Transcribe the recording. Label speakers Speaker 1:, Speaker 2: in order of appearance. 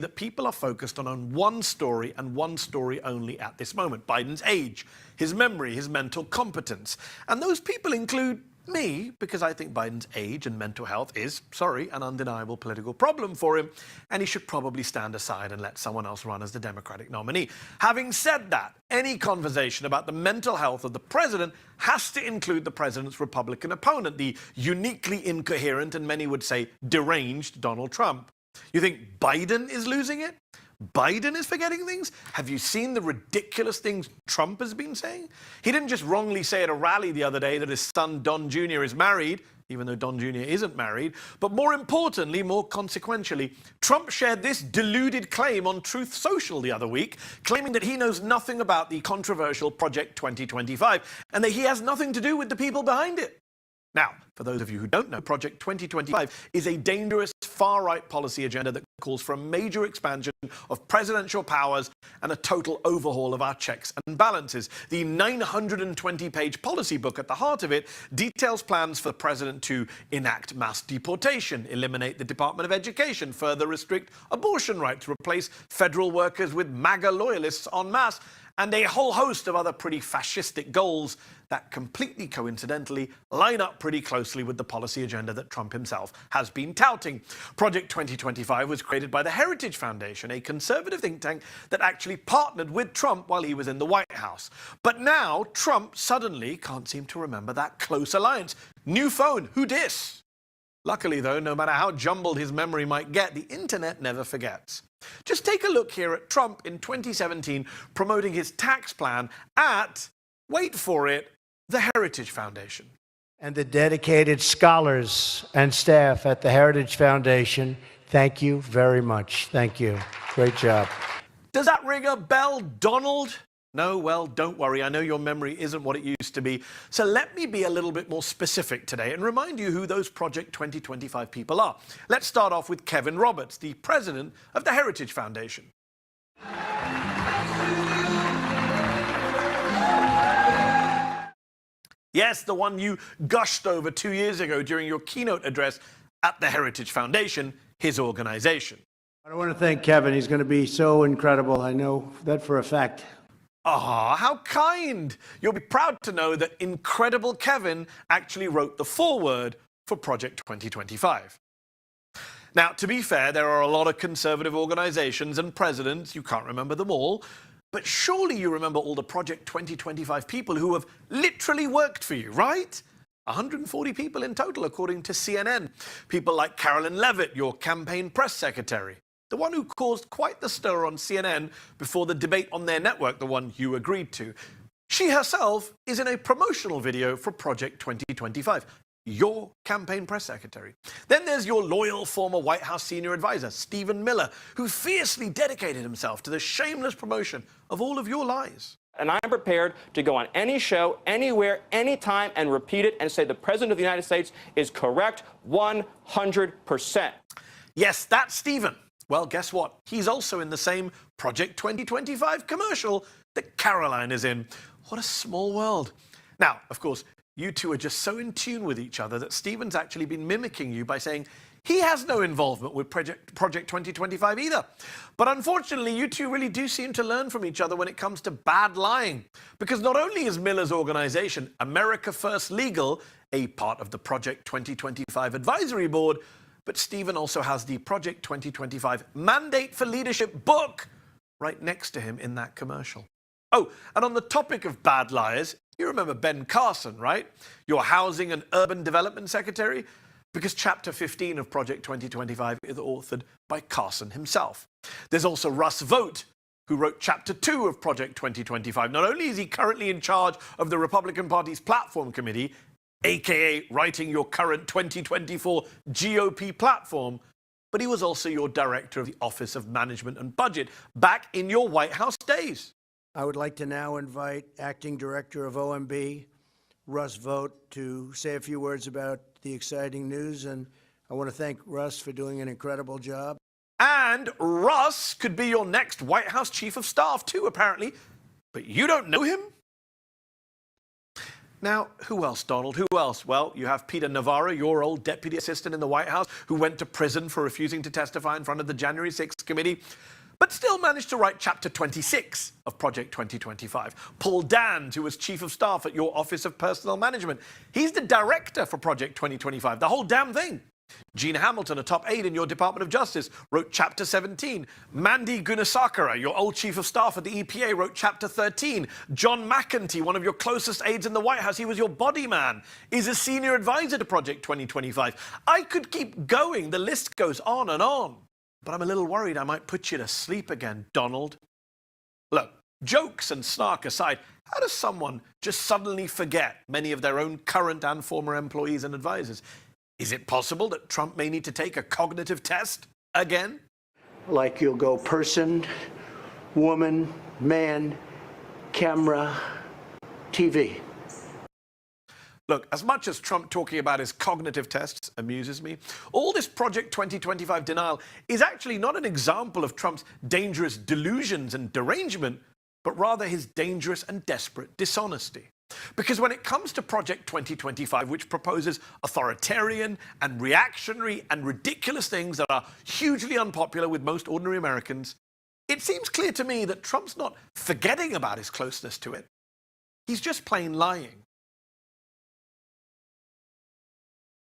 Speaker 1: that people are focused on one story and one story only at this moment: Biden's age, his memory, his mental competence. And those people include me, because I think Biden's age and mental health is, sorry, an undeniable political problem for him, and he should probably stand aside and let someone else run as the Democratic nominee. Having said that, any conversation about the mental health of the president has to include the president's Republican opponent, the uniquely incoherent and many would say deranged Donald Trump. You think Biden is losing it? Biden is forgetting things? Have you seen the ridiculous things Trump has been saying? He didn't just wrongly say at a rally the other day that his son Don Jr. is married, even though Don Jr. isn't married. But more importantly, more consequentially, Trump shared this deluded claim on Truth Social the other week, claiming that he knows nothing about the controversial Project 2025 and that he has nothing to do with the people behind it. Now, for those of you who don't know, Project 2025 is a dangerous far-right policy agenda that calls for a major expansion of presidential powers and a total overhaul of our checks and balances. The 920-page policy book at the heart of it details plans for the president to enact mass deportation, eliminate the Department of Education, further restrict abortion rights, replace federal workers with MAGA loyalists en masse, and a whole host of other pretty fascistic goals that completely coincidentally line up pretty closely with the policy agenda that Trump himself has been touting. Project 2025 was created by the Heritage Foundation, a conservative think tank that actually partnered with Trump while he was in the White House. But now Trump suddenly can't seem to remember that close alliance. New phone, who dis? Luckily, though, no matter how jumbled his memory might get, the internet never forgets. Just take a look here at Trump in 2017 promoting his tax plan at, wait for it, the Heritage Foundation.
Speaker 2: And the dedicated scholars and staff at the Heritage Foundation, thank you very much. Thank you. Great job.
Speaker 1: Does that ring a bell, Donald? No? Well, don't worry. I know your memory isn't what it used to be. So let me be a little bit more specific today and remind you who those Project 2025 people are. Let's start off with Kevin Roberts, the president of the Heritage Foundation. Yes, the one you gushed over 2 years ago during your keynote address at the Heritage Foundation, his organization.
Speaker 2: I want to thank Kevin. He's going to be so incredible. I know that for a fact.
Speaker 1: Ah, how kind. You'll be proud to know that Incredible Kevin actually wrote the foreword for Project 2025. Now, to be fair, there are a lot of conservative organizations and presidents, you can't remember them all, but surely you remember all the Project 2025 people who have literally worked for you, right? 140 people in total, according to CNN. People like Carolyn Levitt, your campaign press secretary, the one who caused quite the stir on CNN before the debate on their network, the one you agreed to. She herself is in a promotional video for Project 2025, your campaign press secretary. Then there's your loyal former White House senior advisor, Stephen Miller, who fiercely dedicated himself to the shameless promotion of all of your lies.
Speaker 3: And I'm prepared to go on any show, anywhere, anytime, and repeat it and say the President of the United States is correct 100%.
Speaker 1: Yes, that's Stephen. Well, guess what? He's also in the same Project 2025 commercial that Caroline is in. What a small world. Now, of course, you two are just so in tune with each other that Stephen's actually been mimicking you by saying he has no involvement with Project 2025 either. But unfortunately, you two really do seem to learn from each other when it comes to bad lying. Because not only is Miller's organization, America First Legal, a part of the Project 2025 advisory board, but Stephen also has the Project 2025 Mandate for Leadership book right next to him in that commercial. Oh, and on the topic of bad liars, you remember Ben Carson, right? Your Housing and Urban Development Secretary? Because Chapter 15 of Project 2025 is authored by Carson himself. There's also Russ Vought, who wrote Chapter 2 of Project 2025. Not only is he currently in charge of the Republican Party's Platform Committee, aka writing your current 2024 GOP platform, but he was also your director of the Office of Management and Budget back in your White House days.
Speaker 2: I would like to now invite Acting Director of OMB, Russ Vought, to say a few words about the exciting news, and I want to thank Russ for doing an incredible job.
Speaker 1: And Russ could be your next White House Chief of Staff too, apparently, but you don't know him? Now, who else, Donald? Who else? Well, you have Peter Navarro, your old deputy assistant in the White House, who went to prison for refusing to testify in front of the January 6th committee, but still managed to write Chapter 26 of Project 2025. Paul Dans, who was Chief of Staff at your Office of Personnel Management. He's the director for Project 2025, the whole damn thing. Gene Hamilton, a top aide in your Department of Justice, wrote Chapter 17. Mandy Gunasakara, your old Chief of Staff at the EPA, wrote Chapter 13. John McEntee, one of your closest aides in the White House, he was your body man, is a senior advisor to Project 2025. I could keep going. The list goes on and on. But I'm a little worried I might put you to sleep again, Donald. Look, jokes and snark aside, how does someone just suddenly forget many of their own current and former employees and advisors? Is it possible that Trump may need to take a cognitive test again?
Speaker 2: Like you'll go person, woman, man, camera, TV.
Speaker 1: Look, as much as Trump talking about his cognitive tests amuses me, all this Project 2025 denial is actually not an example of Trump's dangerous delusions and derangement, but rather his dangerous and desperate dishonesty. Because when it comes to Project 2025, which proposes authoritarian and reactionary and ridiculous things that are hugely unpopular with most ordinary Americans, it seems clear to me that Trump's not forgetting about his closeness to it. He's just plain lying.